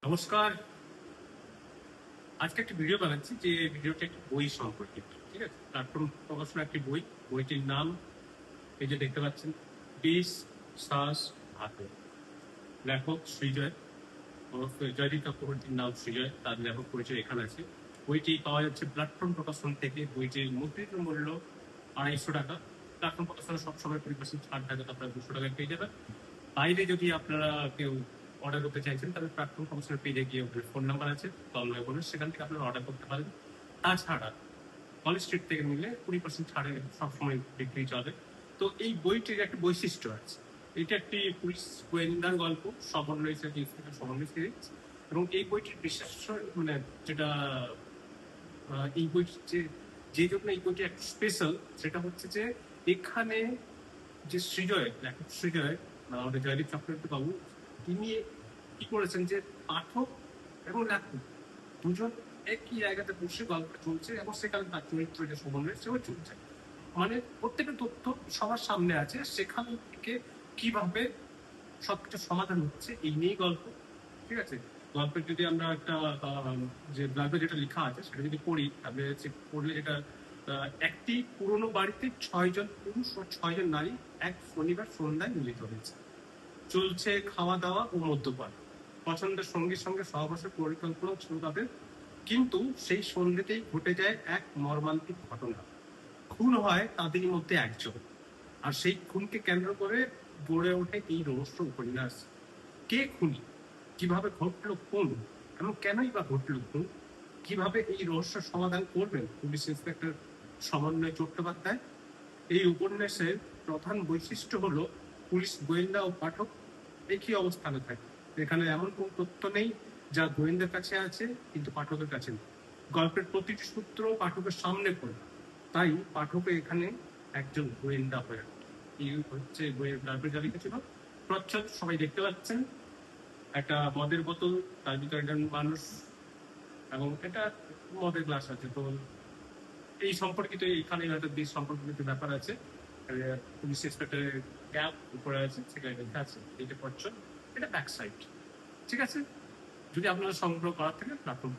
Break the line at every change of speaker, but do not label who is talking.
নমস্কার। আজকে একটা ভিডিও বানাচ্ছি, যে ভিডিওটা একটি বই সম্পর্কিত। ঠিক আছে, প্ল্যাটফর্ম প্রকাশনা একটি বই। বইটির নাম এই যে দেখতে পাচ্ছেন, বিষ শ্বাস হাতে। লেখক সৃজয় ওরফে জয়দীপ চক্রবর্তীর নাম সৃজয়, তার লেখক পরিচয় এখানে আছে। বইটি পাওয়া যাচ্ছে প্ল্যাটফর্ম প্রকাশন থেকে। বইটির মুদ্রিত মূল্য 250 টাকা। প্ল্যাটফর্ম প্রকাশনা সবসময় 20% ছাড় থাকে, তো আপনারা 200 টাকায় পেয়ে যাবেন। বাইরে যদি আপনারা কেউ অর্ডার করতে চাইছেন, তাহলে প্ল্যাটফর্ম প্রকাশনের পেজে গিয়ে ওদের ফোন নাম্বার আছে, তন্ময় বলে, সেখান থেকে আপনারা অর্ডার করতে পারেন। তাছাড়া কলেজ স্ট্রিট থেকে নিলে 20% ছাড়ে সবসময় বিক্রি চলে। তো এই বইটির একটা বৈশিষ্ট্য আছে। এটা একটি পুলিশ গোয়েন্দার গল্প, সমন্বয় সমন্বয় সিরিজ। এবং এই বইটির বিশেষ মানে যেটা এই বইটি যে জন্য এই বইটি একটা স্পেশাল, সেটা হচ্ছে যে এখানে যে সৃজয়, লেখক সৃজয়, আমাদের জয়দীপ চক্রবর্তী বাবু, তিনি কি করেছেন যে পাঠক এবং লেখক দুজন একই জায়গাতে বসে গল্প চলছে, এবং সেখানে তার চরিত্র যে সমন্বয় সেও চলছে। মানে প্রত্যেকটা তথ্য সবার সামনে আছে, সেখান থেকে কিভাবে সবকিছু সমাধান হচ্ছে এই নিয়েই গল্প। ঠিক আছে, গল্পের যদি আমরা একটা যে গল্পে যেটা লেখা আছে সেটা যদি পড়ি, তাহলে পড়লে যেটা একটি পুরনো বাড়িতে 6 জন পুরুষ ও 6 জন নারী এক শনিবার সন্ধ্যায় মিলিত হয়েছে। চলছে খাওয়া দাওয়া ও মদ্যপান। পছন্দের সঙ্গীর সঙ্গে সহবাসের পরিকল্পনা ছিল তাদের, কিন্তু সেই সন্ধ্যেতেই ঘটে যায় এক মর্মান্তিক ঘটনা। খুন হয় তাদেরই মধ্যে একজন, আর সেই খুনকে কেন্দ্র করে গড়ে ওঠে এই রহস্য উপন্যাস। কে খুনি, কিভাবে ঘটলো খুন, এবং কেনই বা ঘটলো খুন, কিভাবে এই রহস্য সমাধান করবেন পুলিশ ইন্সপেক্টর সমন্বয় চট্টোপাধ্যায়। এই উপন্যাসের প্রধান বৈশিষ্ট্য হলো পুলিশ গোয়েন্দা ও পাঠক একই অবস্থানে থাকে। এখানে এমন কোন তথ্য নেই যা গোয়েন্দার কাছে আছে কিন্তু পাঠকের কাছে নেই। গল্পের প্রতিটি সূত্র পাঠকের সামনে পড়ে, তাই পাঠকে এখানে একজন গোয়েন্দা হয়ে ওঠে। এই হচ্ছে বইয়ের গল্পের যা লিখেছিল। প্রচ্ছদ সবাই দেখতে পাচ্ছেন, একটা মদের বোতল, তার ভিতরে একজন মানুষ, এবং এটা মদের গ্লাস আছে। তো এই সম্পর্কিত এখানে হয়তো বেশ সম্পর্কিত ব্যাপার আছে। পুলিশ ইন্সপেক্টরের ক্যাপ উপরে আছে, সেখানে লেখা আছে এটা পড়ছেন, এটা ব্যাক সাইড। ঠিক আছে, যদি আপনারা সংগ্রহ করার থেকে প্ল্যাটফর্ম